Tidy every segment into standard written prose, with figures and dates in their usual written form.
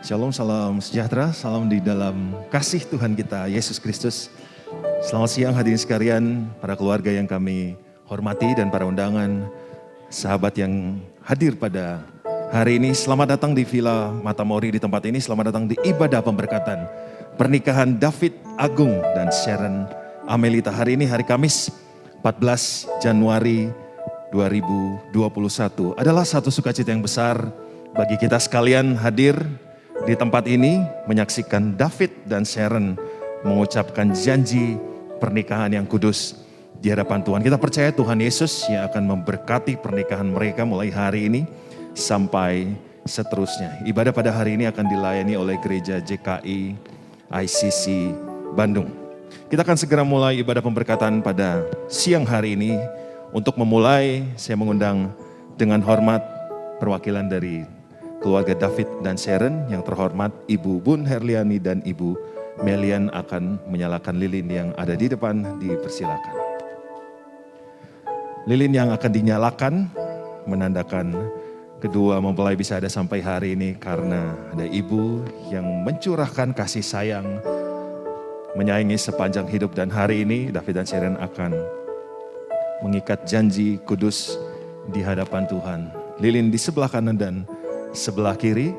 Shalom, salam sejahtera, salam di dalam kasih Tuhan kita, Yesus Kristus. Selamat siang hadirin sekalian, para keluarga yang kami hormati dan para undangan, sahabat yang hadir pada hari ini. Selamat datang di Villa Matamori di tempat ini, selamat datang di ibadah pemberkatan pernikahan David Agung dan Sharon Amelita. Hari ini hari Kamis 14 Januari 2021 adalah satu sukacita yang besar bagi kita sekalian hadir di tempat ini menyaksikan David dan Sharon mengucapkan janji pernikahan yang kudus di hadapan Tuhan. Kita percaya Tuhan Yesus yang akan memberkati pernikahan mereka mulai hari ini sampai seterusnya. Ibadah pada hari ini akan dilayani oleh Gereja JKI ICC Bandung. Kita akan segera mulai ibadah pemberkatan pada siang hari ini. Untuk memulai, saya mengundang dengan hormat perwakilan dari keluarga David dan Sharon, yang terhormat Ibu Bun Herliani dan Ibu Melian akan menyalakan lilin yang ada di depan, dipersilakan. Lilin yang akan dinyalakan menandakan kedua mempelai bisa ada sampai hari ini karena ada ibu yang mencurahkan kasih sayang, menyayangi sepanjang hidup, dan hari ini David dan Sharon akan mengikat janji kudus di hadapan Tuhan. Lilin di sebelah kanan dan sebelah kiri.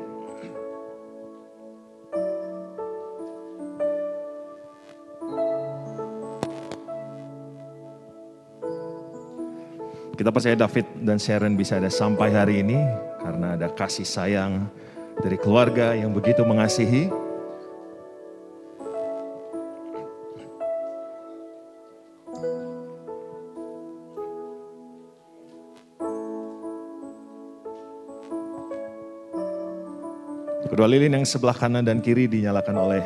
Kita percaya David dan Sharon bisa ada sampai hari ini karena ada kasih sayang dari keluarga yang begitu mengasihi. Kedua lilin yang sebelah kanan dan kiri dinyalakan oleh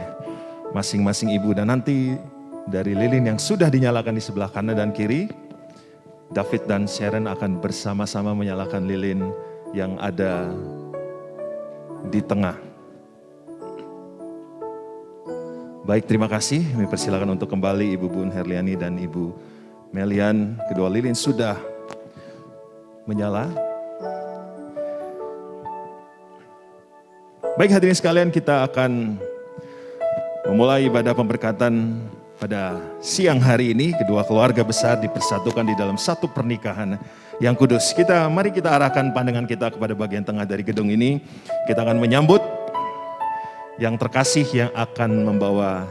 masing-masing ibu, dan nanti dari lilin yang sudah dinyalakan di sebelah kanan dan kiri, David dan Sharon akan bersama-sama menyalakan lilin yang ada di tengah. Baik, terima kasih. Kami persilakan untuk kembali Ibu Bun Herliani dan Ibu Melian. Kedua lilin sudah menyala. Baik hadirin sekalian, kita akan memulai ibadah pemberkatan pada siang hari ini. Kedua keluarga besar dipersatukan di dalam satu pernikahan yang kudus. Mari kita arahkan pandangan kita kepada bagian tengah dari gedung ini. Kita akan menyambut yang terkasih yang akan membawa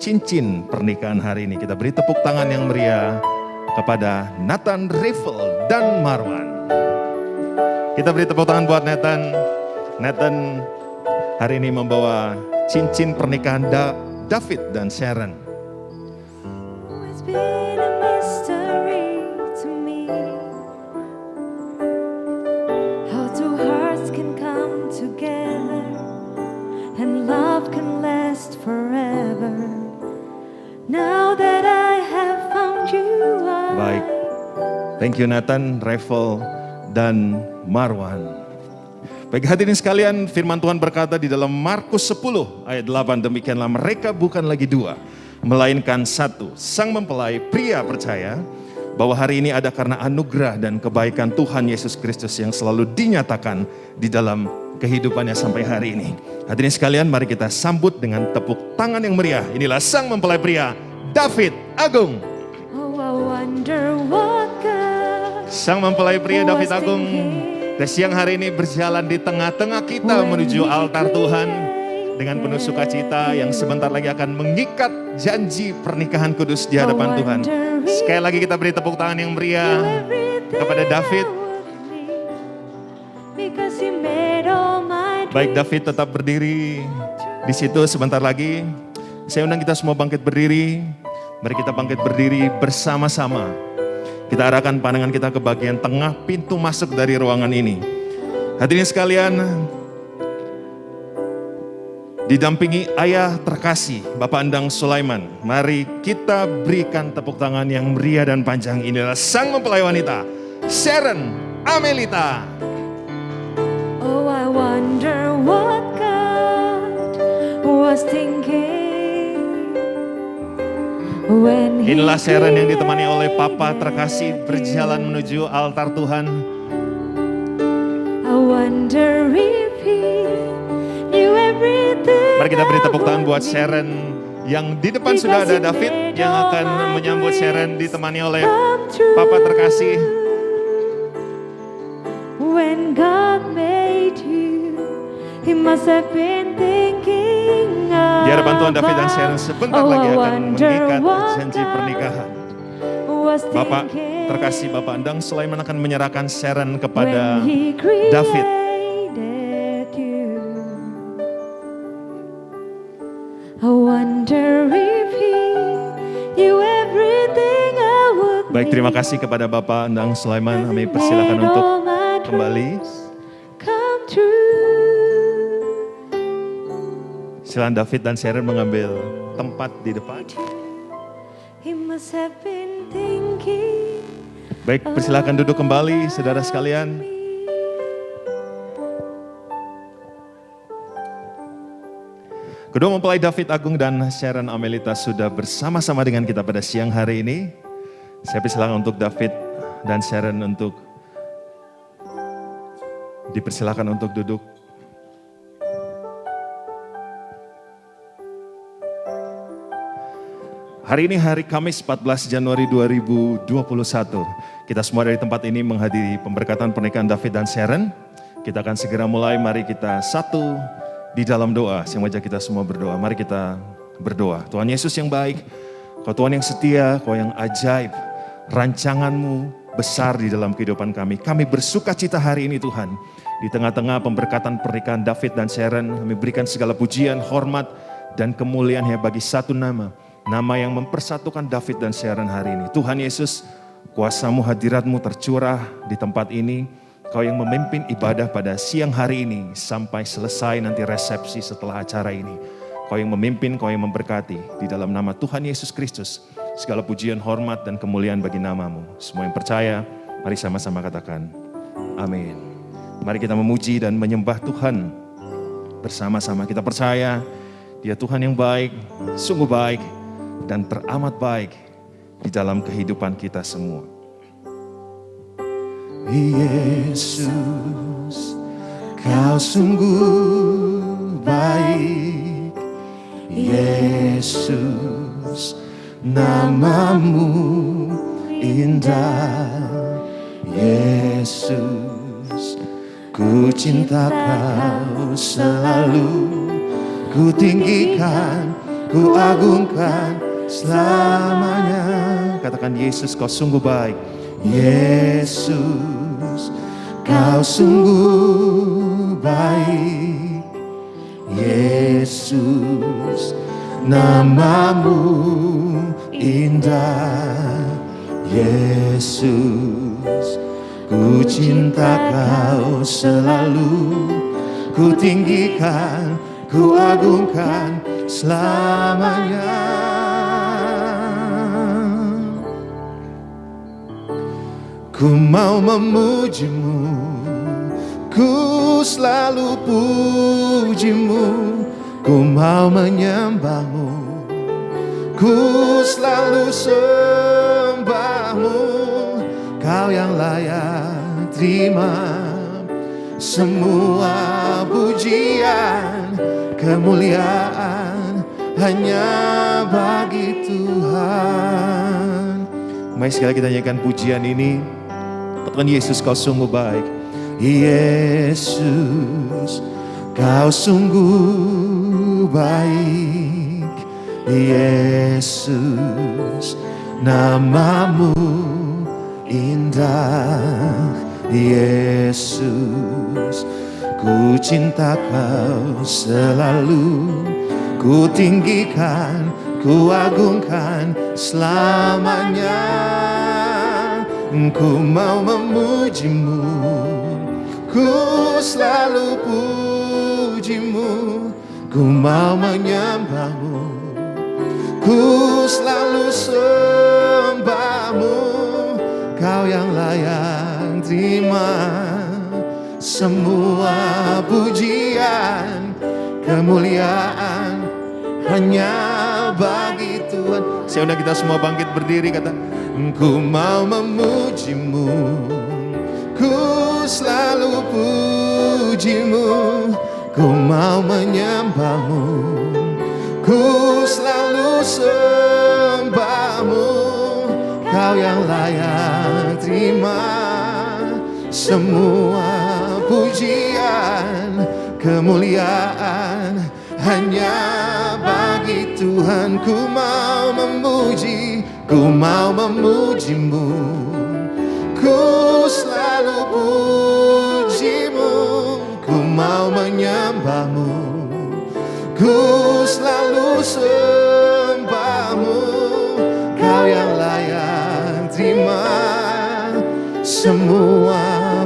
cincin pernikahan hari ini. Kita beri tepuk tangan yang meriah kepada Nathan, Rivel, dan Marwan. Kita beri tepuk tangan buat Nathan. Nathan hari ini membawa cincin pernikahan David dan Sharon. It's been a mystery to me how two hearts can come together and love can last forever. Now that I have found you, Baik, thank you Nathan, Revel, dan Marwan. Baik hadirin sekalian, firman Tuhan berkata di dalam Markus 10 ayat 8, demikianlah mereka bukan lagi dua, melainkan satu. Sang mempelai pria percaya bahwa hari ini ada karena anugerah dan kebaikan Tuhan Yesus Kristus yang selalu dinyatakan di dalam kehidupannya sampai hari ini. Hadirin sekalian, mari kita sambut dengan tepuk tangan yang meriah. Inilah sang mempelai pria, David Agung. oh, I wonder what God Sang mempelai pria David Agung dan siang hari ini berjalan di tengah-tengah kita menuju altar Tuhan dengan penuh sukacita yang sebentar lagi akan mengikat janji pernikahan kudus di hadapan Tuhan. Sekali lagi kita beri tepuk tangan yang meriah kepada David. Baik, David tetap berdiri di situ sebentar lagi. Saya undang kita semua bangkit berdiri. Mari kita bangkit berdiri bersama-sama. Kita arahkan pandangan kita ke bagian tengah pintu masuk dari ruangan ini. Hadirin sekalian, didampingi ayah terkasih, Bapak Endang Sulaiman. Mari kita berikan tepuk tangan yang meriah dan panjang. Inilah sang mempelai wanita, Sharon Amelita. Oh, I wonder what God was thinking. Inilah Sharon yang ditemani oleh Papa terkasih berjalan menuju altar Tuhan. I wonder if he knew everything everything. Mari kita beri I tepuk tangan would buat need. Sharon yang di depan sudah ada David yang akan menyambut Sharon ditemani oleh Come true. Papa terkasih. When God made you, He must have been thinking about. Di ada bantuan David dan Sharon sebentar lagi I akan wonder mengikat what janji God pernikahan. was Bapak thinking terkasih, Bapak Endang Sulaiman akan menyerahkan Sharon kepada when He created David. you. I wonder if He knew everything I would Baik, terima need. kasih kepada Bapak Endang Sulaiman. Kami persilakan untuk kembali. Come true. Silakan David dan Sharon mengambil tempat di depan. He must have been thinking. Baik, persilakan duduk kembali saudara sekalian. Kedua mempelai David Agung dan Sharon Amelita sudah bersama-sama dengan kita pada siang hari ini. Saya persilakan untuk David dan Sharon untuk dipersilakan untuk duduk. Hari ini hari Kamis 14 Januari 2021. Kita semua dari tempat ini menghadiri pemberkatan pernikahan David dan Sharon. Kita akan segera mulai, mari kita satu di dalam doa. Saya mengajak kita semua berdoa. Mari kita berdoa. Tuhan Yesus yang baik, Kau Tuhan yang setia, Kau yang ajaib. Rancangan-Mu besar di dalam kehidupan kami. Kami bersuka cita hari ini Tuhan. Di tengah-tengah pemberkatan pernikahan David dan Sharon, kami berikan segala pujian, hormat, dan kemuliaan hanya bagi satu nama. Nama yang mempersatukan David dan Sharon hari ini. Tuhan Yesus, kuasa-Mu, hadirat-Mu tercurah di tempat ini. Kau yang memimpin ibadah pada siang hari ini sampai selesai nanti resepsi setelah acara ini. Kau yang memimpin, Kau yang memberkati. Di dalam nama Tuhan Yesus Kristus, segala pujian, hormat, dan kemuliaan bagi nama-Mu. Semua yang percaya, mari sama-sama katakan, amin. Mari kita memuji dan menyembah Tuhan bersama-sama. Kita percaya Dia Tuhan yang baik, sungguh baik, dan teramat baik di dalam kehidupan kita semua. Yesus, Kau sungguh baik. Yesus, nama-Mu indah. Yesus, ku cinta Kau selalu. Ku tinggikan, ku agungkan selamanya. Katakan, Yesus, Kau sungguh baik. Yesus, Kau sungguh baik. Yesus, nama-Mu indah. Yesus, ku cinta Kau selalu. Ku tinggikan, ku agungkan selamanya. Ku mau memuji-Mu, ku selalu puji-Mu. Ku mau menyembah-Mu, ku selalu sembah-Mu. Kau yang layak terima semua pujian, kemuliaan hanya bagi Tuhan. Mari sekali kita nyanyikan pujian ini. Katakan, Yesus, Kau sungguh baik. Yesus, Kau sungguh baik. Yesus, nama-Mu indah. Yesus, ku cinta Kau selalu. Ku tinggikan, ku agungkan selamanya. Ku mau memuji-Mu, ku selalu puji-Mu. Ku mau menyembah-Mu, ku selalu sembah-Mu. Kau yang layak terima semua pujian, kemuliaan hanya bagi Tuhan. Saya undang kita semua bangkit berdiri, kata, ku mau memuji-Mu, ku selalu puji-Mu. ku mau menyembahmu, ku selalu sembahmu. Kau yang layak terima semua pujian, kemuliaan hanya bagi Tuhan. Ku mau memuji, ku mau memujimu, ku selalu pujimu, ku mau menyembahmu, ku selalu sembahmu. Kau yang layak terima semua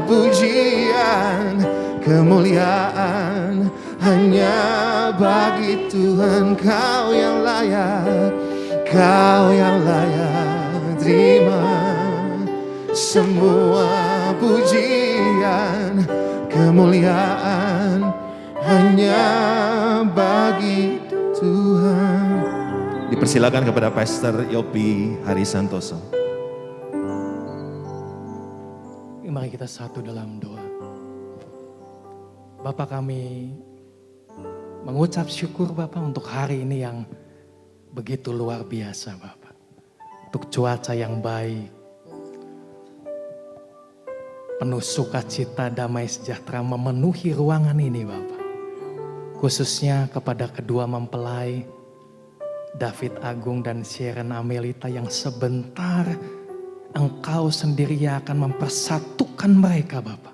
pujian, kemuliaan hanya bagi Tuhan. Kau yang layak, kau yang layak terima semua pujian, kemuliaan hanya bagi Tuhan. Dipersilakan kepada Pastor Yopi Hari Santoso. Mari kita satu dalam doa. Bapa, kami mengucap syukur Bapa untuk hari ini yang begitu luar biasa Bapa. Untuk cuaca yang baik, penuh sukacita, damai sejahtera memenuhi ruangan ini Bapa. Khususnya kepada kedua mempelai David Agung dan Sharon Amelita yang sebentar Engkau sendiri yang akan mempersatukan mereka Bapa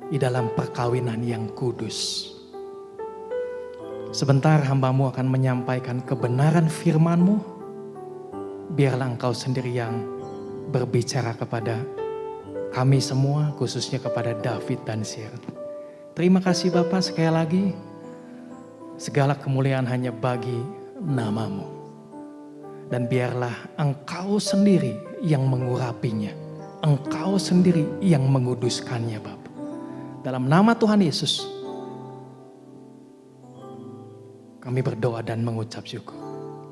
di dalam perkawinan yang kudus. Sebentar hamba-Mu akan menyampaikan kebenaran firman-Mu. Biarlah Engkau sendiri yang berbicara kepada kami semua, khususnya kepada David dan Sharon. Terima kasih Bapa sekali lagi. Segala kemuliaan hanya bagi nama-Mu. Dan biarlah Engkau sendiri yang mengurapinya. Engkau sendiri yang menguduskannya Bapa. Dalam nama Tuhan Yesus, kami berdoa dan mengucap syukur.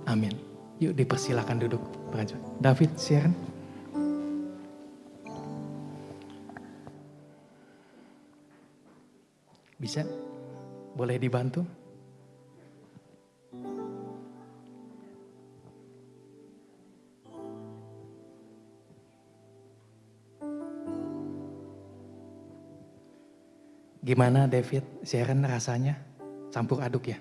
Amin. Yuk dipersilakan duduk. David, Sharon. Bisa? Boleh dibantu? Gimana David, Sharon rasanya? Campur aduk ya?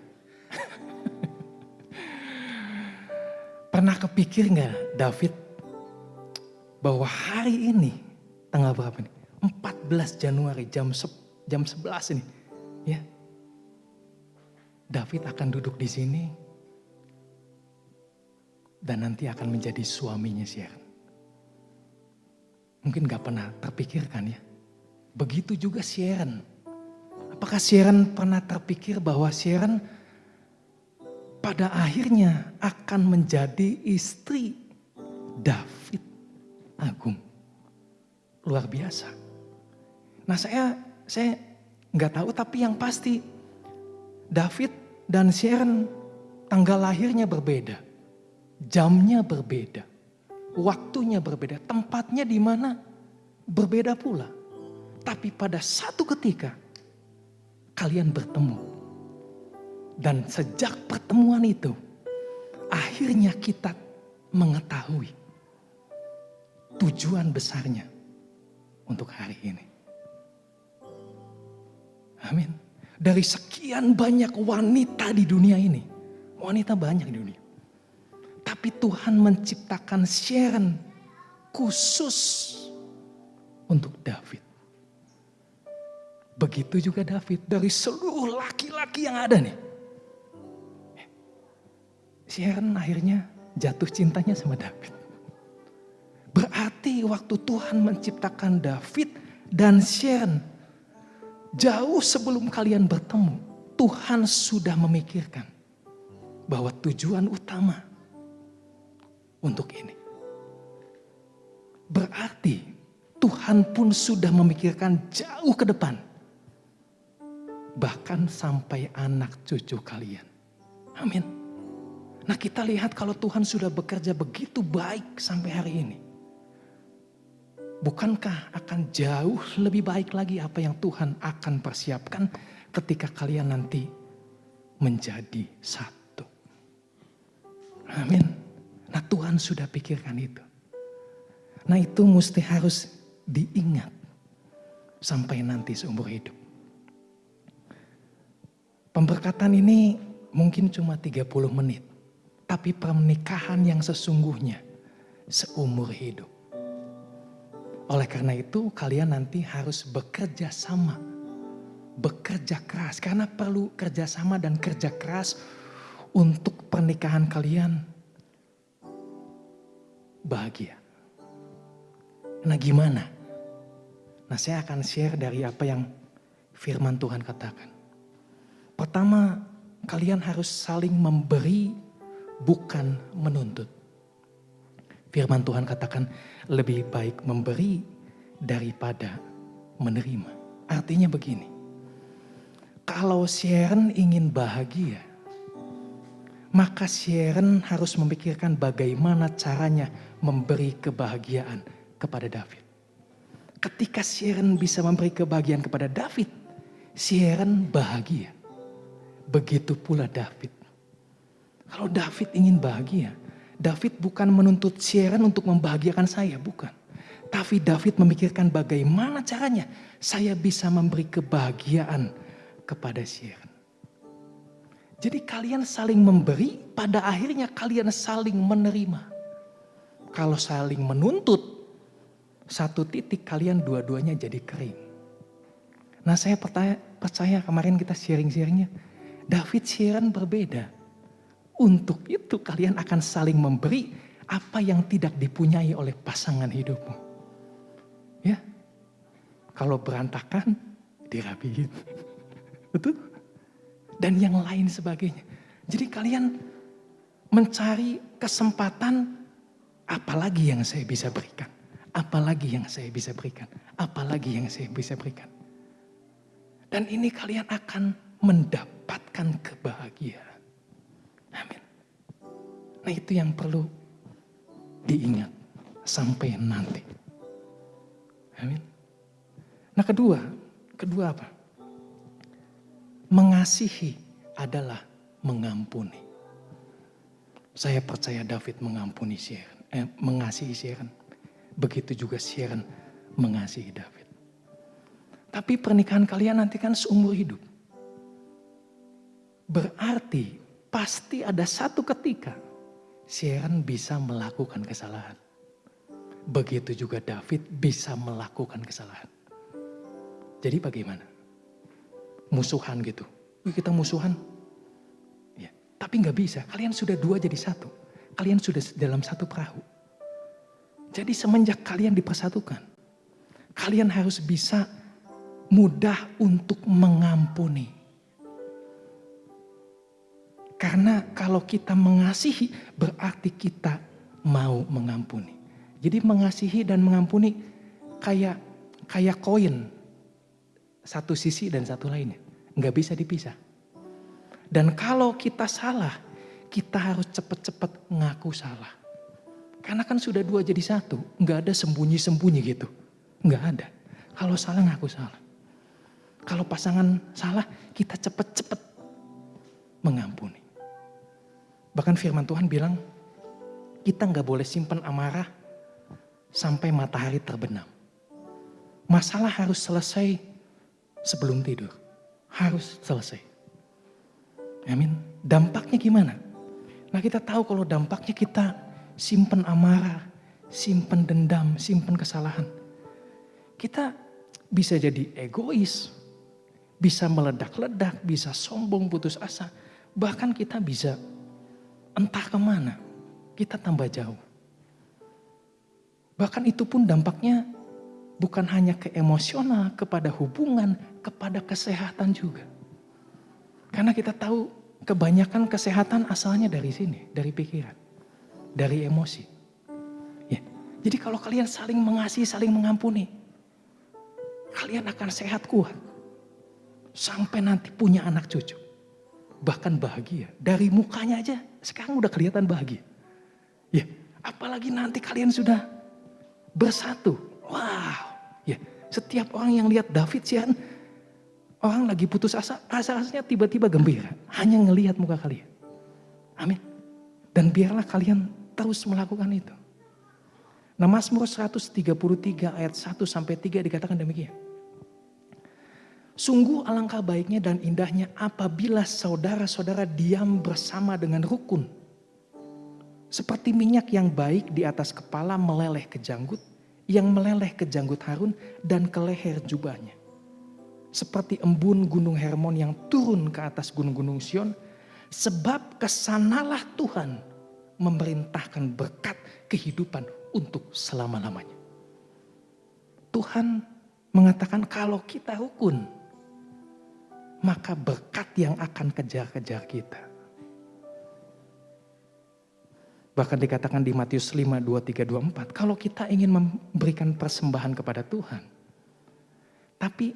Pernah kepikir gak David bahwa hari ini, tanggal berapa nih? 14 Januari jam 11 ini. Ya, David akan duduk di sini dan nanti akan menjadi suaminya Sharon. Mungkin gak pernah terpikirkan ya. Begitu juga Sharon. Apakah Sharon pernah terpikir bahwa Sharon pada akhirnya akan menjadi istri David Agung? Luar biasa. Nah saya nggak tahu, tapi yang pasti David dan Sharon tanggal lahirnya berbeda, jamnya berbeda, waktunya berbeda, tempatnya di mana berbeda pula. Tapi pada satu ketika kalian bertemu. Dan sejak pertemuan itu, akhirnya kita mengetahui tujuan besarnya untuk hari ini. Amin. Dari sekian banyak wanita di dunia ini, wanita banyak di dunia. Tapi Tuhan menciptakan Sharon khusus untuk David. Begitu juga David, dari seluruh laki-laki yang ada nih. Sharon akhirnya jatuh cintanya sama David. Berarti waktu Tuhan menciptakan David dan Sharon, jauh sebelum kalian bertemu, Tuhan sudah memikirkan bahwa tujuan utama untuk ini. Berarti Tuhan pun sudah memikirkan jauh ke depan. Bahkan sampai anak cucu kalian. Amin. Nah kita lihat kalau Tuhan sudah bekerja begitu baik sampai hari ini. Bukankah akan jauh lebih baik lagi apa yang Tuhan akan persiapkan ketika kalian nanti menjadi satu. Amin. Nah Tuhan sudah pikirkan itu. Nah itu mesti harus diingat sampai nanti seumur hidup. Pemberkatan ini mungkin cuma 30 menit. Tapi pernikahan yang sesungguhnya seumur hidup. Oleh karena itu kalian nanti harus bekerja sama. Bekerja keras. Karena perlu kerjasama dan kerja keras untuk pernikahan kalian bahagia. Nah gimana? Nah saya akan share dari apa yang firman Tuhan katakan. Pertama, kalian harus saling memberi, bukan menuntut. Firman Tuhan katakan lebih baik memberi daripada menerima. Artinya begini, kalau Sharon ingin bahagia, maka Sharon harus memikirkan bagaimana caranya memberi kebahagiaan kepada David. Ketika Sharon bisa memberi kebahagiaan kepada David, Sharon bahagia. Begitu pula David. Kalau David ingin bahagia, David bukan menuntut Sharon untuk membahagiakan saya, bukan. Tapi David memikirkan bagaimana caranya saya bisa memberi kebahagiaan kepada Sharon. Jadi kalian saling memberi, pada akhirnya kalian saling menerima. Kalau saling menuntut, satu titik kalian dua-duanya jadi kering. Nah saya percaya kemarin kita sharing-sharingnya, David Sharon berbeda. Untuk itu kalian akan saling memberi apa yang tidak dipunyai oleh pasangan hidupmu. Ya, kalau berantakan dirapihin, betul? Dan yang lain sebagainya. Jadi kalian mencari kesempatan, apalagi yang saya bisa berikan, apalagi yang saya bisa berikan, apalagi yang saya bisa berikan. Dan ini kalian akan mendapatkan kebahagiaan. Amin. Nah itu yang perlu diingat sampai nanti. Amin. Nah kedua apa? Mengasihi adalah mengampuni. Saya percaya David mengampuni Sharon, mengasihi Sharon. Begitu juga Sharon mengasihi David. Tapi pernikahan kalian nanti kan seumur hidup. Berarti pasti ada satu ketika Sharon bisa melakukan kesalahan. Begitu juga David bisa melakukan kesalahan. Jadi bagaimana? Musuhan gitu. Kita musuhan. Ya, tapi gak bisa. Kalian sudah dua jadi satu. Kalian sudah dalam satu perahu. Jadi semenjak kalian dipersatukan, kalian harus bisa mudah untuk mengampuni. Karena kalau kita mengasihi berarti kita mau mengampuni. Jadi mengasihi dan mengampuni kayak koin. Satu sisi dan satu lainnya. Nggak bisa dipisah. Dan kalau kita salah, kita harus cepat-cepat ngaku salah. Karena kan sudah dua jadi satu. Nggak ada sembunyi-sembunyi gitu. Nggak ada. Kalau salah ngaku salah. Kalau pasangan salah, kita cepat-cepat mengampuni. Bahkan firman Tuhan bilang, kita nggak boleh simpan amarah sampai matahari terbenam. Masalah harus selesai sebelum tidur. Harus selesai. Amin. Dampaknya gimana? Nah kita tahu kalau dampaknya kita simpan amarah, simpan dendam, simpan kesalahan. Kita bisa jadi egois, bisa meledak-ledak, bisa sombong, putus asa. Bahkan kita bisa entah kemana, kita tambah jauh. Bahkan itu pun dampaknya bukan hanya ke emosional, kepada hubungan, kepada kesehatan juga. Karena kita tahu kebanyakan kesehatan asalnya dari sini, dari pikiran, dari emosi. Ya. Jadi kalau kalian saling mengasihi, saling mengampuni, kalian akan sehat kuat. Sampai nanti punya anak cucu. Bahkan bahagia. Dari mukanya aja sekarang udah kelihatan bahagia. Ya, apalagi nanti kalian sudah bersatu. Wow. Ya, setiap orang yang lihat David Sharon Orang lagi putus asa, rasa-rasanya tiba-tiba gembira. Hanya ngelihat muka kalian. Amin. Dan biarlah kalian terus melakukan itu. Nah, Mazmur 133 ayat 1-3 dikatakan demikian. Sungguh alangkah baiknya dan indahnya apabila saudara-saudara diam bersama dengan rukun. Seperti minyak yang baik di atas kepala meleleh ke janggut, yang meleleh ke janggut Harun dan ke leher jubahnya. Seperti embun gunung Hermon yang turun ke atas gunung-gunung Sion, sebab kesanalah Tuhan memerintahkan berkat kehidupan untuk selama-lamanya. Tuhan mengatakan kalau kita rukun, maka berkat yang akan kejar-kejar kita. Bahkan dikatakan di Matius 5, 23, 24, kalau kita ingin memberikan persembahan kepada Tuhan, tapi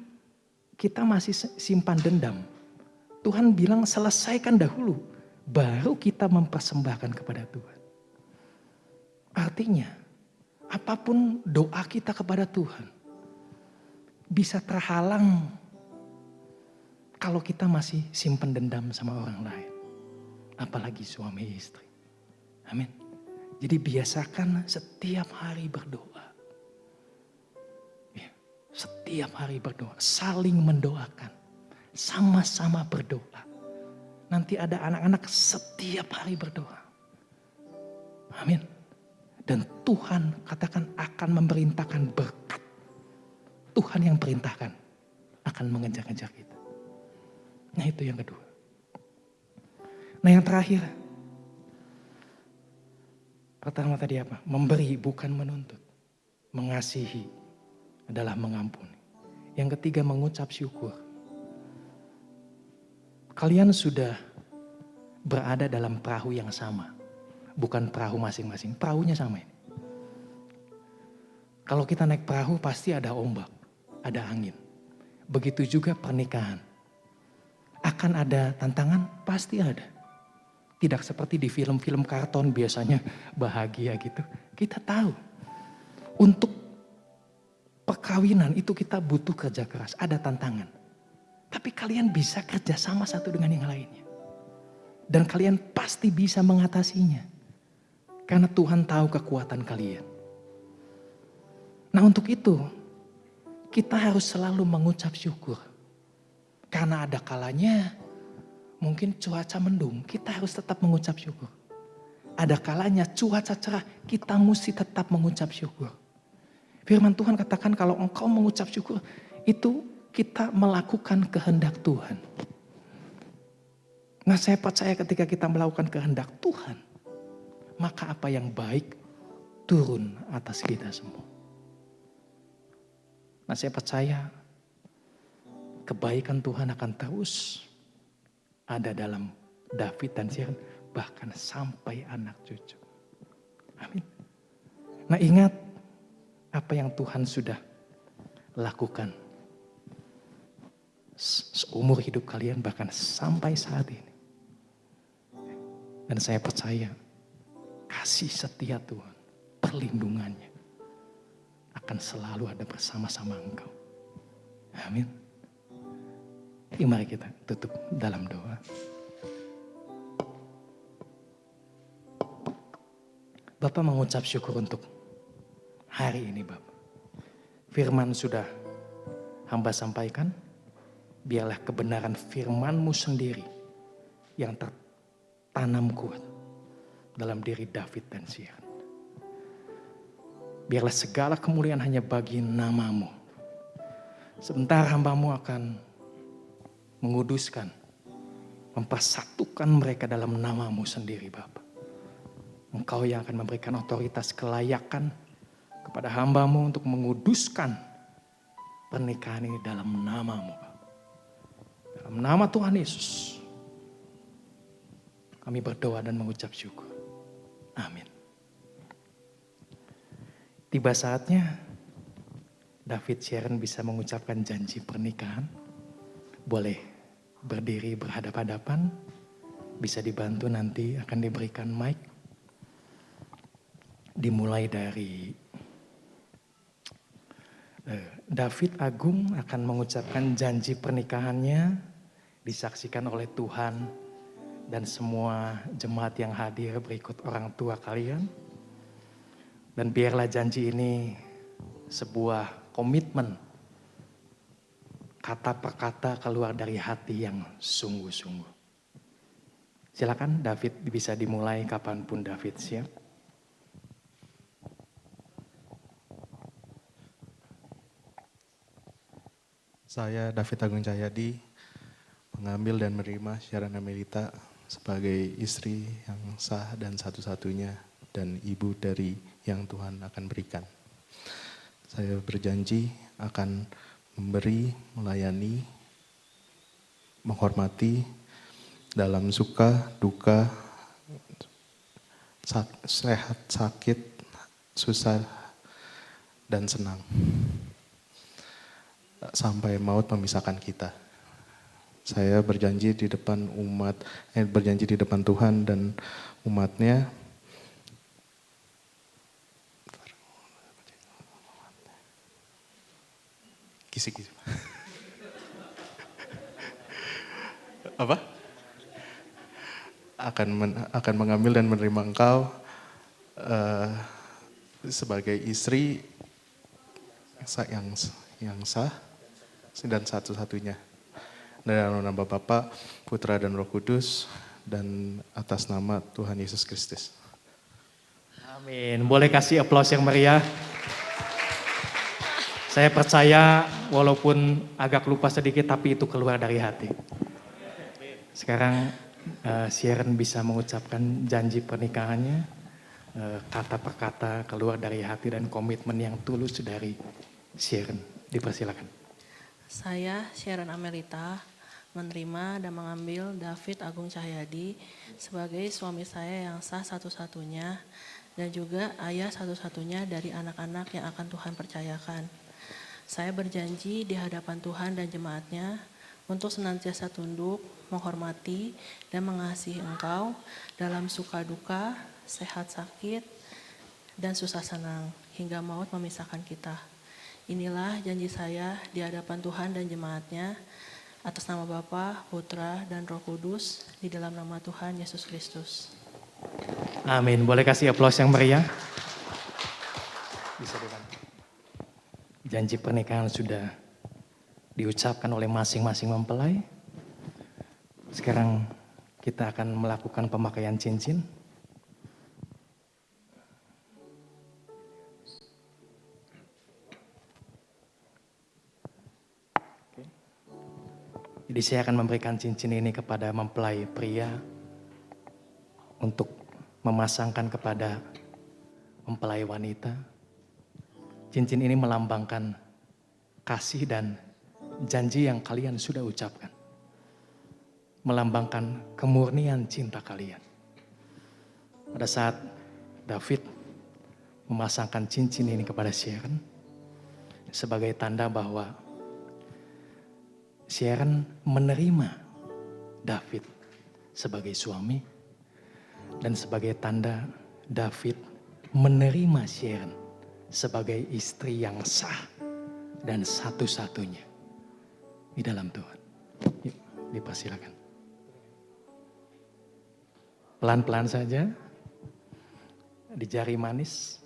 kita masih simpan dendam, Tuhan bilang selesaikan dahulu, baru kita mempersembahkan kepada Tuhan. Artinya, apapun doa kita kepada Tuhan, bisa terhalang kalau kita masih simpan dendam sama orang lain. Apalagi suami istri. Amin. Jadi biasakan setiap hari berdoa. Ya, setiap hari berdoa. Saling mendoakan. Sama-sama berdoa. Nanti ada anak-anak setiap hari berdoa. Amin. Dan Tuhan katakan akan memerintahkan berkat. Tuhan yang perintahkan akan mengejar-ngejar kita. Nah itu yang kedua. Nah yang terakhir. Pertama tadi apa? Memberi bukan menuntut. Mengasihi adalah mengampuni. Yang ketiga mengucap syukur. Kalian sudah berada dalam perahu yang sama. Bukan perahu masing-masing, perahunya sama ini. Kalau kita naik perahu pasti ada ombak, ada angin. Begitu juga pernikahan. Akan ada tantangan? Pasti ada. Tidak seperti di film-film karton biasanya bahagia gitu. Kita tahu. Untuk perkawinan itu kita butuh kerja keras. Ada tantangan. Tapi kalian bisa kerja sama satu dengan yang lainnya. Dan kalian pasti bisa mengatasinya. Karena Tuhan tahu kekuatan kalian. Nah untuk itu kita harus selalu mengucap syukur. Karena ada kalanya mungkin cuaca mendung, kita harus tetap mengucap syukur. Ada kalanya cuaca cerah, kita mesti tetap mengucap syukur. Firman Tuhan katakan kalau engkau mengucap syukur, itu kita melakukan kehendak Tuhan. Nah saya percaya ketika kita melakukan kehendak Tuhan, maka apa yang baik turun atas kita semua. Nah saya percaya kebaikan Tuhan akan terus ada dalam David dan Sharon, bahkan sampai anak cucu. Amin. Nah ingat apa yang Tuhan sudah lakukan seumur hidup kalian, bahkan sampai saat ini. Dan saya percaya kasih setia Tuhan, perlindungannya akan selalu ada bersama-sama engkau. Amin. Mari kita tutup dalam doa. Bapak mengucap syukur untuk hari ini Bapak. Firman sudah hamba sampaikan. Biarlah kebenaran firman-Mu sendiri yang tertanam kuat dalam diri David dan Sharon. Biarlah segala kemuliaan hanya bagi nama-Mu. Sebentar hamba-Mu akan menguduskan, mempersatukan mereka dalam nama-Mu sendiri Bapa. Engkau yang akan memberikan otoritas kelayakan kepada hamba-Mu untuk menguduskan pernikahan ini dalam nama-Mu Bapa. Dalam nama Tuhan Yesus, kami berdoa dan mengucap syukur. Amin. Tiba saatnya David Sharon bisa mengucapkan janji pernikahan. Boleh berdiri berhadap-hadapan. Bisa dibantu nanti akan diberikan mic. Dimulai dari David Agung akan mengucapkan janji pernikahannya disaksikan oleh Tuhan dan semua jemaat yang hadir berikut orang tua kalian. Dan biarlah janji ini sebuah komitmen, kata per kata keluar dari hati yang sungguh-sungguh. Silakan David, bisa dimulai kapanpun David siap. Saya David Agung Cahyadi mengambil dan menerima Sharon Amelita sebagai istri yang sah dan satu-satunya dan ibu dari yang Tuhan akan berikan. Saya berjanji akan memberi, melayani, menghormati dalam suka, duka, sehat, sakit, susah, dan senang. Sampai maut memisahkan kita. Saya berjanji di depan berjanji di depan Tuhan dan umatnya. Kisi-kisi. Apa? Akan mengambil dan menerima engkau sebagai istri yang sah dan satu-satunya. Dalam nama Bapa, Putra dan Roh Kudus, dan atas nama Tuhan Yesus Kristus. Amin. Boleh kasih aplaus yang meriah. Saya percaya walaupun agak lupa sedikit tapi itu keluar dari hati. Sekarang Sharon bisa mengucapkan janji pernikahannya, kata per kata keluar dari hati dan komitmen yang tulus dari Sharon. Dipersilakan. Saya Sharon Amelita menerima dan mengambil David Agung Cahyadi sebagai suami saya yang sah satu-satunya dan juga ayah satu-satunya dari anak-anak yang akan Tuhan percayakan. Saya berjanji di hadapan Tuhan dan jemaatnya untuk senantiasa tunduk, menghormati, dan mengasihi Engkau dalam suka duka, sehat sakit, dan susah senang hingga maut memisahkan kita. Inilah janji saya di hadapan Tuhan dan jemaatnya atas nama Bapa, Putra, dan Roh Kudus di dalam nama Tuhan Yesus Kristus. Amin. Boleh kasih aplaus yang meriah? Bisa dibantu. Janji pernikahan sudah diucapkan oleh masing-masing mempelai. Sekarang kita akan melakukan pemakaian cincin. Jadi saya akan memberikan cincin ini kepada mempelai pria untuk memasangkan kepada mempelai wanita. Cincin ini melambangkan kasih dan janji yang kalian sudah ucapkan. Melambangkan kemurnian cinta kalian. Pada saat David memasangkan cincin ini kepada Sharon sebagai tanda bahwa Sharon menerima David sebagai suami dan sebagai tanda David menerima Sharon sebagai istri yang sah dan satu-satunya di dalam Tuhan. Yuk, dipersilakan. Pelan-pelan saja di jari manis.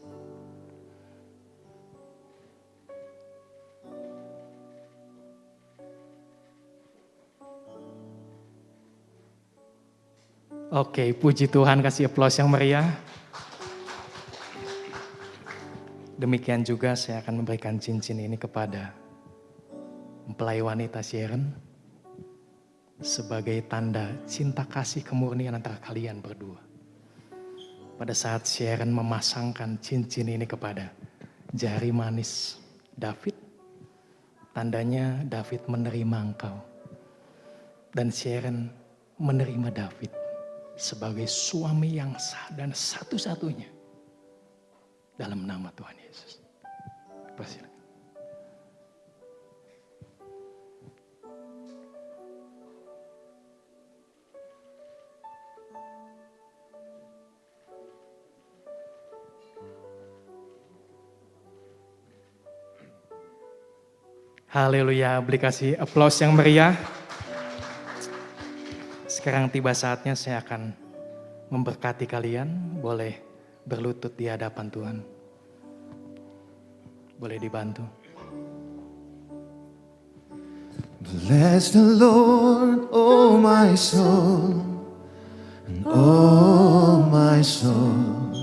Oke, puji Tuhan, kasih aplaus yang meriah. Demikian juga saya akan memberikan cincin ini kepada mempelai wanita Sharon sebagai tanda cinta kasih kemurnian antara kalian berdua. Pada saat Sharon memasangkan cincin ini kepada jari manis David, tandanya David menerima engkau. Dan Sharon menerima David sebagai suami yang sah dan satu-satunya dalam nama Tuhan Yesus. Persilakan. Haleluya, beri kasih aplaus yang meriah. Sekarang tiba saatnya saya akan memberkati kalian. Boleh berlutut di hadapan Tuhan. Boleh dibantu. Bless the Lord, oh my soul, and oh my soul.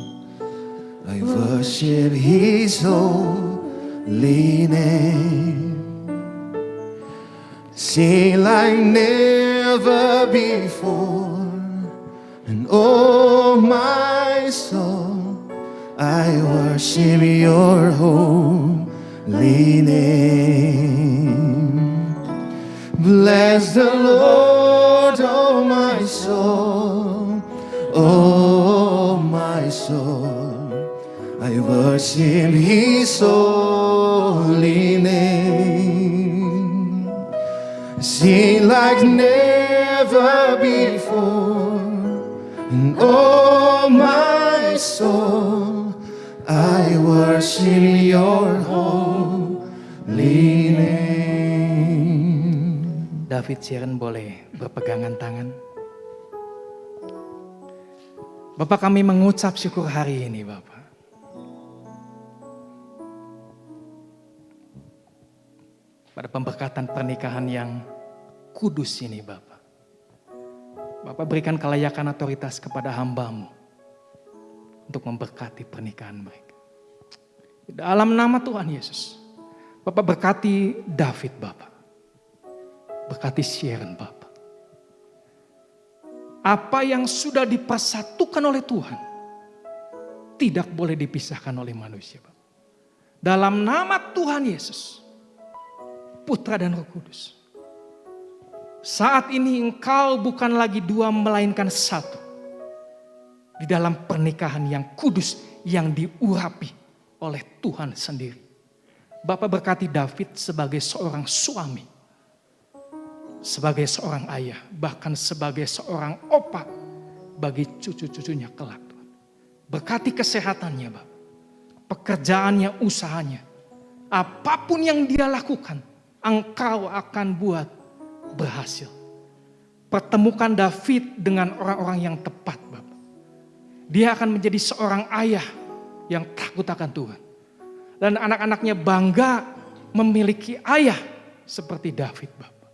I worship His holy name. Sing like never before, and oh my soul, I worship Your holy name. Bless the Lord, oh my soul, oh my soul. I worship His holy name. Sing like never before, and oh my soul, I worship Your holy name. David Sharon boleh berpegangan tangan. Bapak, kami mengucap syukur hari ini Bapak. Pada pemberkatan pernikahan yang kudus ini Bapak. Bapak berikan kelayakan otoritas kepada hamba-Mu untuk memberkati pernikahan mereka. Di dalam nama Tuhan Yesus. Bapak berkati David Bapak. Berkati Sharon Bapak. Apa yang sudah dipersatukan oleh Tuhan tidak boleh dipisahkan oleh manusia Bapak. Dalam nama Tuhan Yesus, Putra dan Roh Kudus. Saat ini engkau bukan lagi dua melainkan satu. Di dalam pernikahan yang kudus yang diurapi oleh Tuhan sendiri. Bapak berkati David sebagai seorang suami. Sebagai seorang ayah, bahkan sebagai seorang opa bagi cucu-cucunya kelak. Berkati kesehatannya, Bapak. Pekerjaannya, usahanya. Apapun yang dia lakukan, engkau akan buat berhasil. Pertemukan David dengan orang-orang yang tepat, Bapak. Dia akan menjadi seorang ayah yang takut akan Tuhan. Dan anak-anaknya bangga memiliki ayah seperti David, Bapak.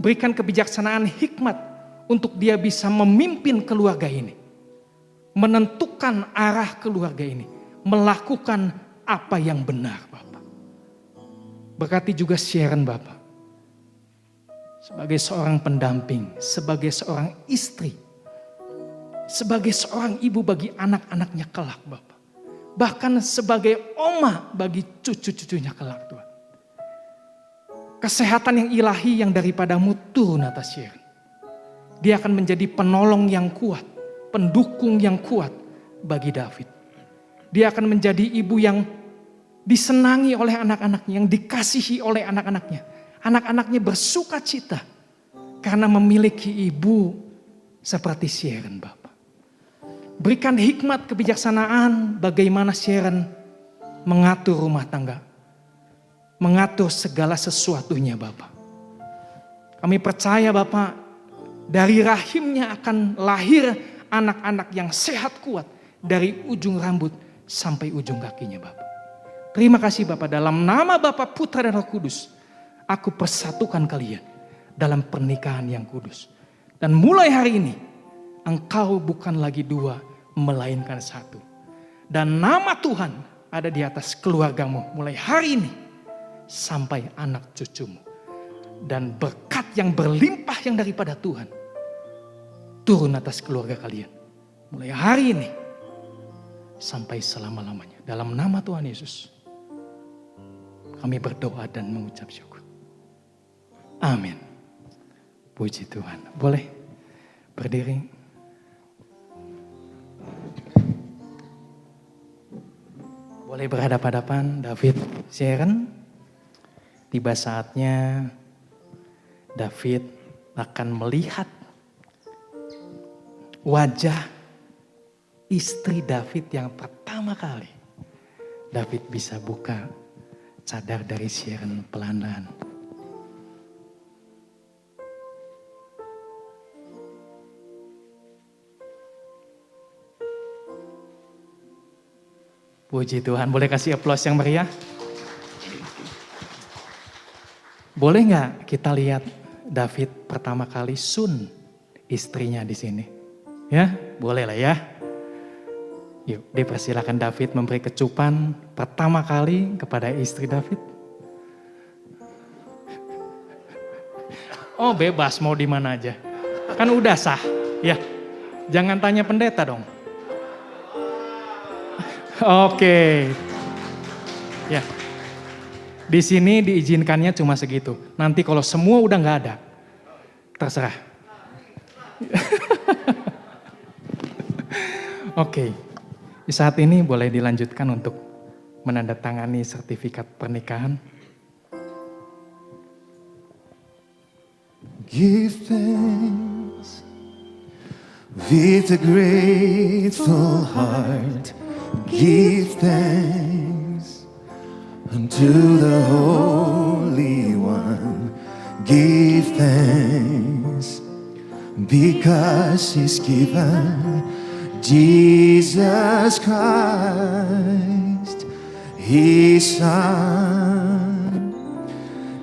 Berikan kebijaksanaan hikmat untuk dia bisa memimpin keluarga ini. Menentukan arah keluarga ini. Melakukan apa yang benar Bapak. Berkati juga Sharon Bapak. Sebagai seorang pendamping, sebagai seorang istri. Sebagai seorang ibu bagi anak-anaknya kelak Bapak. Bahkan sebagai oma bagi cucu-cucunya kelak Tuhan. Kesehatan yang ilahi yang daripadamu turun atas Sharon. Dia akan menjadi penolong yang kuat, pendukung yang kuat bagi David. Dia akan menjadi ibu yang disenangi oleh anak-anaknya, yang dikasihi oleh anak-anaknya. Anak-anaknya bersuka cita karena memiliki ibu seperti Sharon Bapak. Berikan hikmat kebijaksanaan bagaimana Sharon mengatur rumah tangga. Mengatur segala sesuatunya Bapak. Kami percaya Bapak, dari rahimnya akan lahir anak-anak yang sehat kuat. Dari ujung rambut sampai ujung kakinya Bapak. Terima kasih Bapak, dalam nama Bapa, Putra dan Roh Kudus. Aku persatukan kalian dalam pernikahan yang kudus. Dan mulai hari ini, engkau bukan lagi dua, melainkan satu. Dan nama Tuhan ada di atas keluargamu mulai hari ini. Sampai anak cucumu. Dan berkat yang berlimpah yang daripada Tuhan turun atas keluarga kalian. Mulai hari ini sampai selama-lamanya. Dalam nama Tuhan Yesus kami berdoa dan mengucap syukur. Amin. Puji Tuhan. Boleh berdiri. Boleh berhadapan-hadapan David, Sharon. Tiba saatnya David akan melihat wajah istri David yang pertama kali David bisa buka sadar dari Sharon pelan-pelan. Puji Tuhan, boleh kasih aplaus yang meriah? Boleh nggak kita lihat David pertama kali Sun, istrinya di sini? Ya, boleh lah ya. Yuk, dipersilakan David memberi kecupan pertama kali kepada istri David. Oh, bebas mau di mana aja. Kan udah sah, ya. Jangan tanya pendeta dong. Oke. Ya. Di sini diizinkannya cuma segitu. Nanti kalau semua udah nggak ada, terserah. Oke. Di saat ini boleh dilanjutkan untuk menandatangani sertifikat pernikahan. Give thanks with a grateful heart. Give thanks unto the Holy One. Give thanks because He's given Jesus Christ, His Son.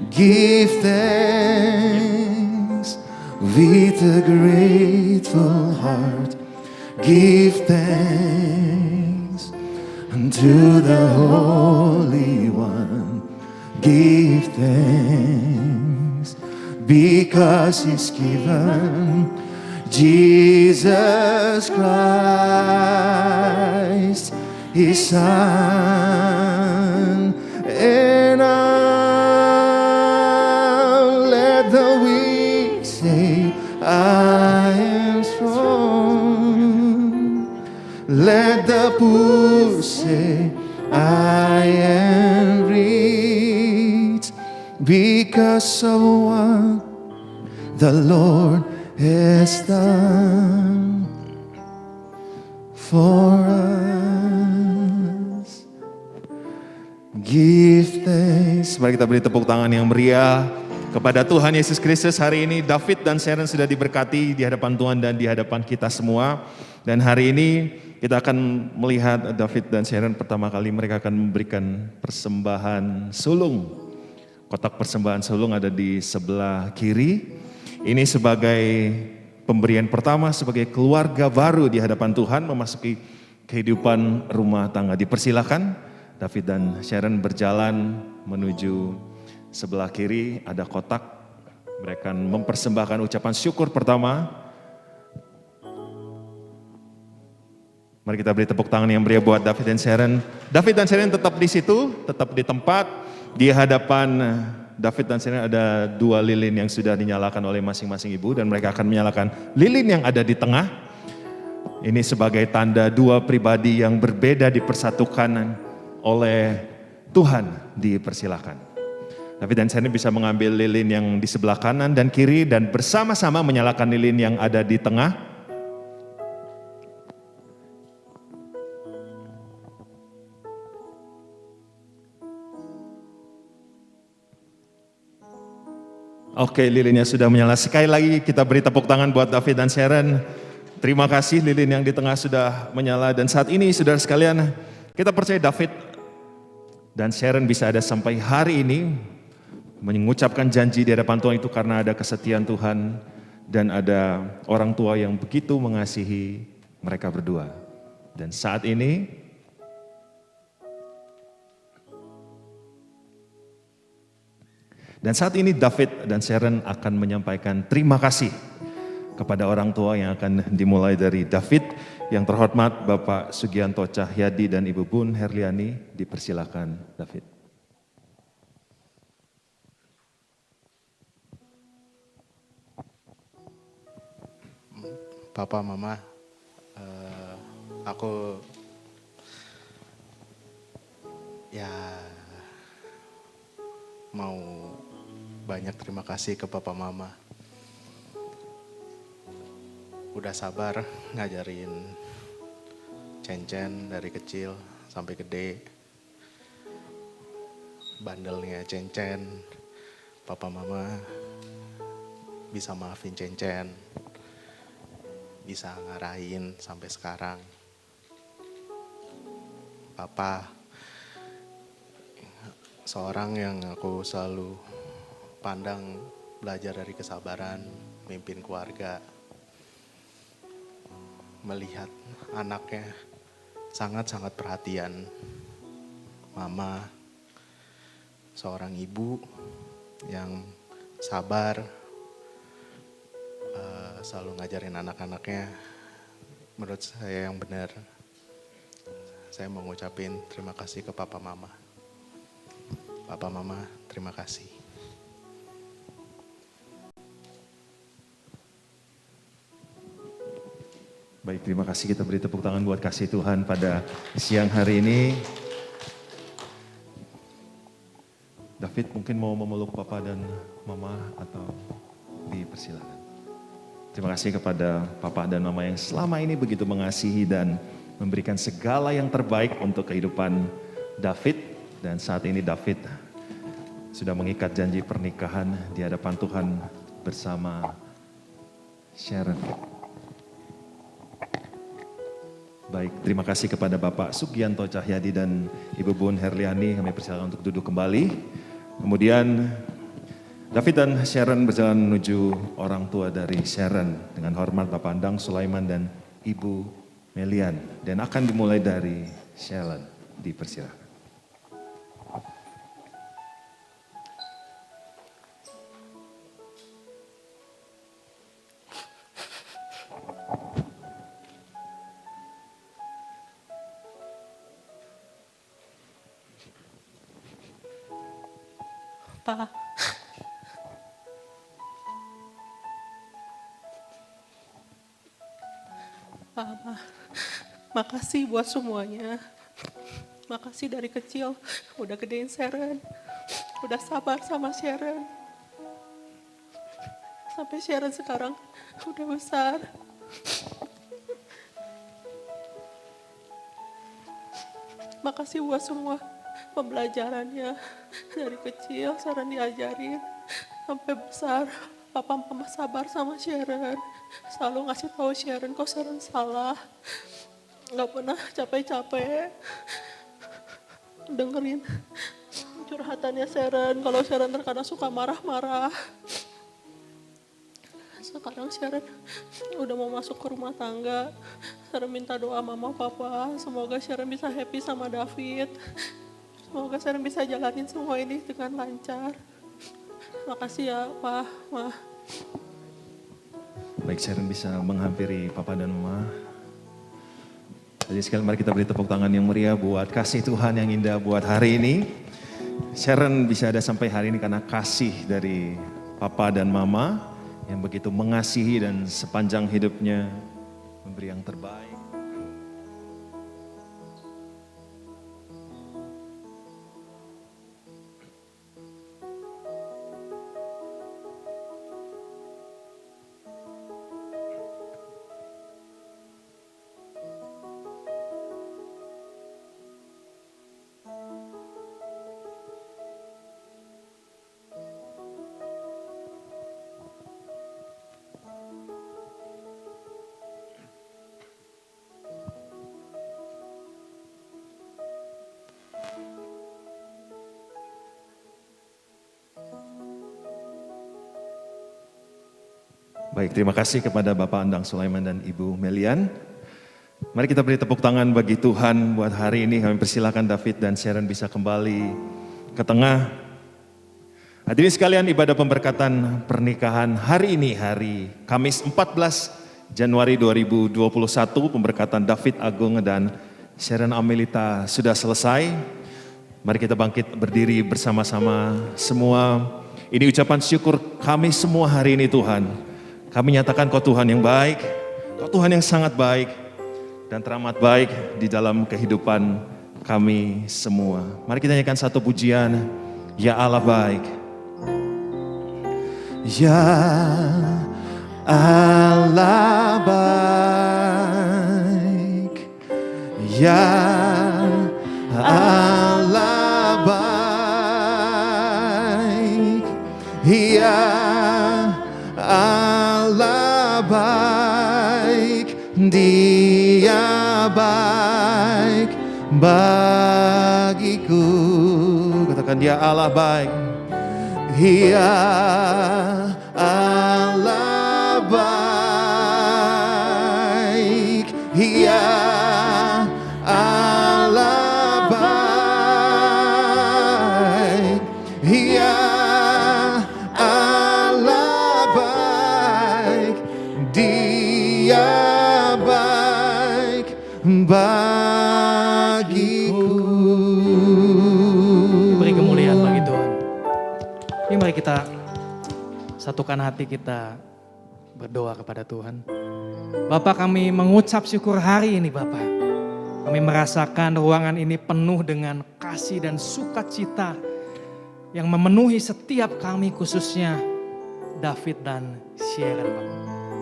Give thanks with a grateful heart. Give thanks unto the Holy One. Give thanks because He's given Jesus Christ, His Son. And I'll let the weak say, I am strong. Let the poor say, I am rich, because of what the Lord has done for us. Give thanks. Mari kita beri tepuk tangan yang meriah kepada Tuhan Yesus Kristus. Hari ini David dan Sharon sudah diberkati di hadapan Tuhan dan di hadapan kita semua. Dan hari ini kita akan melihat David dan Sharon pertama kali mereka akan memberikan persembahan sulung. Kotak persembahan sulung ada di sebelah kiri. Ini sebagai pemberian pertama sebagai keluarga baru di hadapan Tuhan memasuki kehidupan rumah tangga. Dipersilakan David dan Sharon berjalan menuju sebelah kiri, ada kotak. Mereka mempersembahkan ucapan syukur pertama. Mari kita beri tepuk tangan yang meriah buat David dan Sharon. David dan Sharon tetap di situ, tetap di tempat. Di hadapan David dan Sharon ada 2 lilin yang sudah dinyalakan oleh masing-masing ibu dan mereka akan menyalakan lilin yang ada di tengah. Ini sebagai tanda 2 pribadi yang berbeda dipersatukan oleh Tuhan. Dipersilakan. David dan Sharon bisa mengambil lilin yang di sebelah kanan dan kiri dan bersama-sama menyalakan lilin yang ada di tengah. Oke, lilinnya sudah menyala. Sekali lagi kita beri tepuk tangan buat David dan Sharon. Terima kasih lilin yang di tengah sudah menyala. Dan saat ini saudara sekalian, kita percaya David dan Sharon bisa ada sampai hari ini mengucapkan janji di hadapan Tuhan itu karena ada kesetiaan Tuhan dan ada orang tua yang begitu mengasihi mereka berdua. Dan saat ini David dan Sharon akan menyampaikan terima kasih kepada orang tua yang akan dimulai dari David. Yang terhormat Bapak Sugianto Cahyadi dan Ibu Bun Herliani, dipersilakan David. Papa, Mama, aku ya mau banyak terima kasih ke Papa Mama. Udah sabar ngajarin Cen-Cen dari kecil sampai gede. bandelnya Cencen, papa mama bisa maafin Cencen, bisa ngarahin sampai sekarang. Papa seorang yang aku selalu pandang belajar dari kesabaran, mimpin keluarga, melihat anaknya sangat-sangat perhatian. Mama seorang ibu yang sabar, selalu ngajarin anak-anaknya menurut saya yang benar. Saya mau ngucapin terima kasih ke papa mama. Papa mama, terima kasih. Baik, terima kasih, kita beri tepuk tangan buat kasih Tuhan pada siang hari ini. David mungkin mau memeluk papa dan mama atau dipersilakan. Terima kasih kepada papa dan mama yang selama ini begitu mengasihi dan memberikan segala yang terbaik untuk kehidupan David. Dan saat ini David sudah mengikat janji pernikahan di hadapan Tuhan bersama Sharon. Baik, terima kasih kepada Bapak Sugianto Cahyadi dan Ibu Bun Herliani. Kami persilakan untuk duduk kembali. Kemudian David dan Sharon berjalan menuju orang tua dari Sharon dengan hormat Bapak Andang Sulaiman dan Ibu Melian. Dan akan dimulai dari Sharon. Dipersilakan. Pa. Papa, makasih buat semuanya. Makasih dari kecil udah gedein Sharon, udah sabar sama Sharon. Sampai Sharon sekarang udah besar. Makasih buat semua pembelajarannya. Dari kecil Sharon diajarin sampai besar. Papa mama sabar sama Sharon. Selalu ngasih tahu Sharon kok Sharon salah. Gak pernah capek-capek dengerin curhatannya Sharon. Kalau Sharon terkadang suka marah-marah. Sekarang Sharon udah mau masuk ke rumah tangga. Sharon minta doa mama papa. Semoga Sharon bisa happy sama David. Semoga Sharon bisa jalanin semua ini dengan lancar. Makasih ya Pak, Ma. Baik, Sharon bisa menghampiri Papa dan Mama. Jadi sekali mari kita beri tepuk tangan yang meriah buat kasih Tuhan yang indah buat hari ini. Sharon bisa ada sampai hari ini karena kasih dari Papa dan Mama yang begitu mengasihi dan sepanjang hidupnya memberi yang terbaik. Baik, terima kasih kepada Bapak Andang Sulaiman dan Ibu Melian. Mari kita beri tepuk tangan bagi Tuhan buat hari ini. Kami persilakan David dan Sharon bisa kembali ke tengah. Hadirin sekalian, ibadah pemberkatan pernikahan hari ini, hari Kamis 14 Januari 2021, pemberkatan David Agung dan Sharon Amelita sudah selesai. Mari kita bangkit berdiri bersama-sama semua. Ini ucapan syukur kami semua hari ini Tuhan. Kami nyatakan kau Tuhan yang baik, kau Tuhan yang sangat baik dan teramat baik di dalam kehidupan kami semua. Mari kita nyanyikan satu pujian, Ya Allah baik. Ya Allah baik, Ya Allah baik. Ia Allah baik, Dia baik bagiku. Katakan, Dia Allah baik. Ia Allah baik, Ia Allah baik, Ia Allah baik, Dia baik bagiku. Beri kemuliaan bagi Tuhan. Ini mari kita satukan hati kita berdoa kepada Tuhan. Bapa, kami mengucap syukur hari ini Bapa. Kami merasakan ruangan ini penuh dengan kasih dan sukacita yang memenuhi setiap kami, khususnya David dan Sharon Bapa.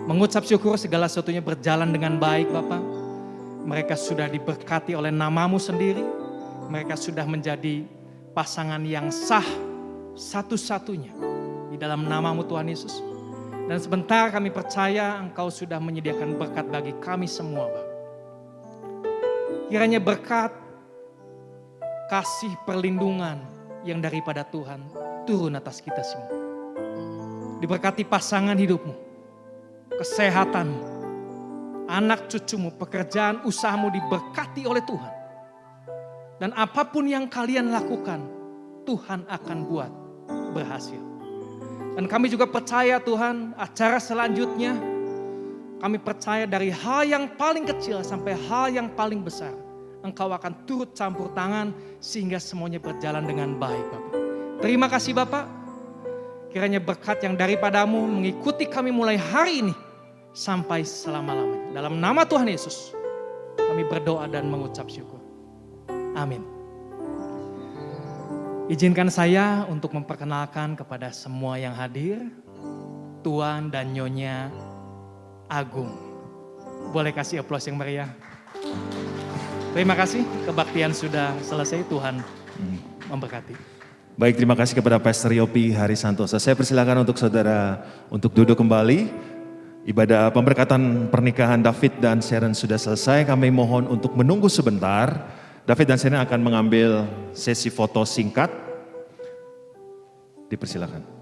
Mengucap syukur segala sesuatunya berjalan dengan baik Bapa. Mereka sudah diberkati oleh nama-Mu sendiri. Mereka sudah menjadi pasangan yang sah satu-satunya di dalam nama-Mu Tuhan Yesus. Dan sebentar kami percaya Engkau sudah menyediakan berkat bagi kami semua Bapa. Kiranya berkat, kasih, perlindungan yang daripada Tuhan turun atas kita semua. Diberkati pasangan hidupmu, kesehatanmu, anak cucumu, pekerjaan usahamu diberkati oleh Tuhan. Dan apapun yang kalian lakukan, Tuhan akan buat berhasil. Dan kami juga percaya Tuhan, acara selanjutnya kami percaya dari hal yang paling kecil sampai hal yang paling besar, Engkau akan turut campur tangan sehingga semuanya berjalan dengan baik Bapak. Terima kasih Bapak. Kiranya berkat yang daripadamu mengikuti kami mulai hari ini sampai selama-lamanya. Dalam nama Tuhan Yesus kami berdoa dan mengucap syukur. Amin. Izinkan saya untuk memperkenalkan kepada semua yang hadir, Tuan dan Nyonya Agung. Boleh kasih aplaus yang meriah. Terima kasih, kebaktian sudah selesai, Tuhan memberkati. Baik, terima kasih kepada Pastor Yopi Harisantosa. Saya persilakan untuk saudara untuk duduk kembali. Ibadah pemberkatan pernikahan David dan Sharon sudah selesai. Kami mohon untuk menunggu sebentar. David dan Sharon akan mengambil sesi foto singkat. Dipersilakan.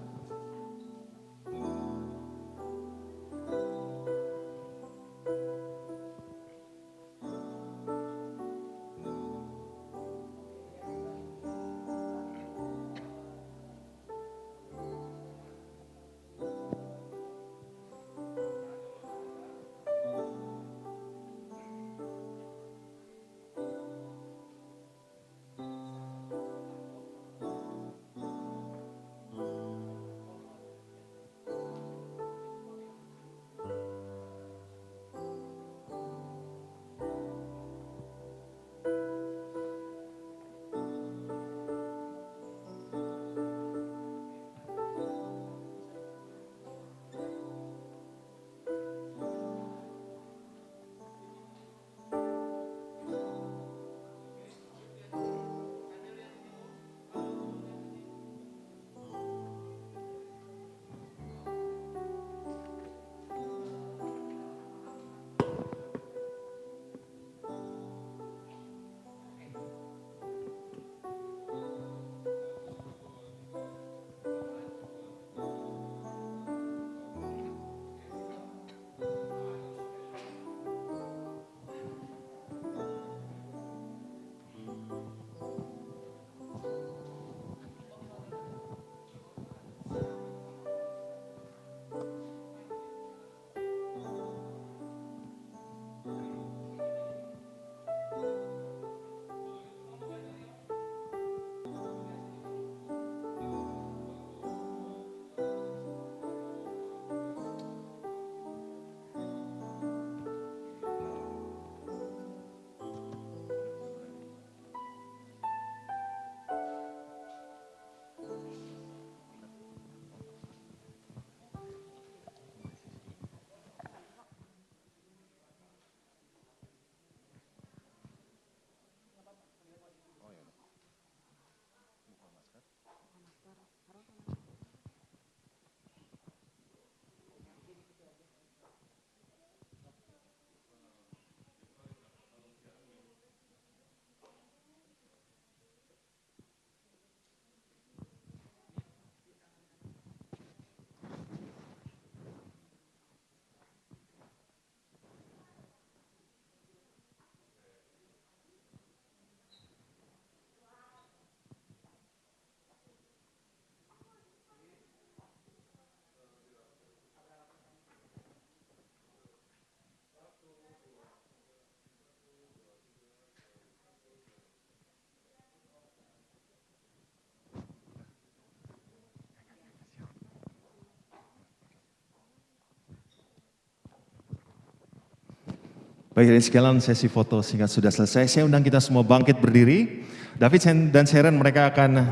Baik, hadirin sekalian, sesi foto singkat sudah selesai. Saya undang kita semua bangkit berdiri. David dan Sharon mereka akan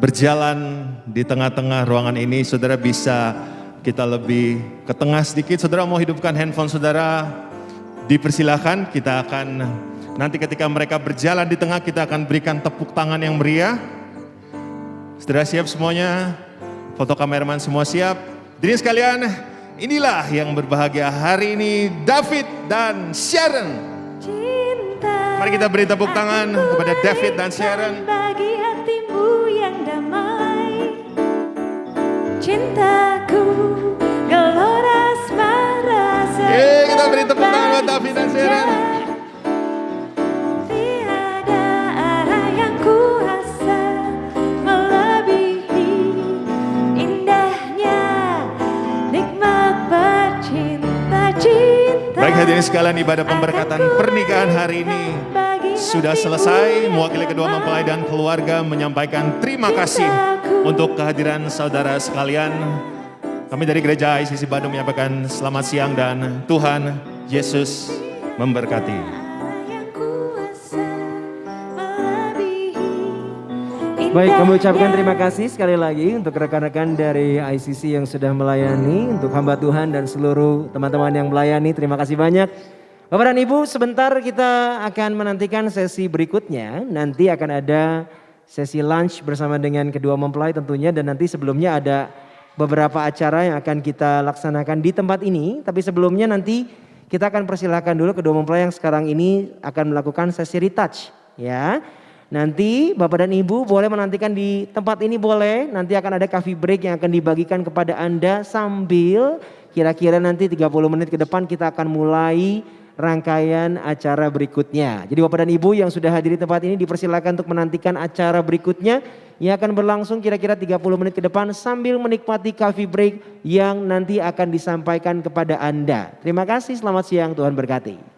berjalan di tengah-tengah ruangan ini. Saudara bisa kita lebih ke tengah sedikit. Saudara mau hidupkan handphone saudara, dipersilahkan. Kita akan nanti ketika mereka berjalan di tengah, kita akan berikan tepuk tangan yang meriah. Saudara siap semuanya? Foto kameraman semua siap? Hadirin sekalian, inilah yang berbahagia hari ini, David dan Sharon. Cinta, Mari kita beri tepuk tangan kepada David dan Sharon. Bagi hatimu yang damai, cintaku gelora asmara. Kita beri tepuk tangan buat David dan Sharon. Tiada arah yang kuasa melebihi indahnya nikmat bercinta-cinta. Baik, hadirin sekalian, ibadah pemberkatan pernikahan hari ini sudah selesai. Mewakili kedua mempelai dan keluarga menyampaikan terima kasih untuk kehadiran saudara sekalian. Kami dari Gereja ICC Bandung menyampaikan selamat siang dan Tuhan Yesus memberkati. Baik, kami ucapkan terima kasih sekali lagi untuk rekan-rekan dari ICC yang sudah melayani, untuk hamba Tuhan dan seluruh teman-teman yang melayani, terima kasih banyak. Bapak dan Ibu, sebentar kita akan menantikan sesi berikutnya. Nanti akan ada sesi lunch bersama dengan kedua mempelai tentunya, dan nanti sebelumnya ada beberapa acara yang akan kita laksanakan di tempat ini. Tapi sebelumnya nanti kita akan persilahkan dulu kedua mempelai yang sekarang ini akan melakukan sesi retouch, ya. Nanti Bapak dan Ibu boleh menantikan di tempat ini boleh. Nanti akan ada coffee break yang akan dibagikan kepada Anda sambil kira-kira nanti 30 menit ke depan kita akan mulai rangkaian acara berikutnya. Jadi Bapak dan Ibu yang sudah hadir di tempat ini dipersilakan untuk menantikan acara berikutnya yang akan berlangsung kira-kira 30 menit ke depan sambil menikmati coffee break yang nanti akan disampaikan kepada Anda. Terima kasih, selamat siang, Tuhan berkati.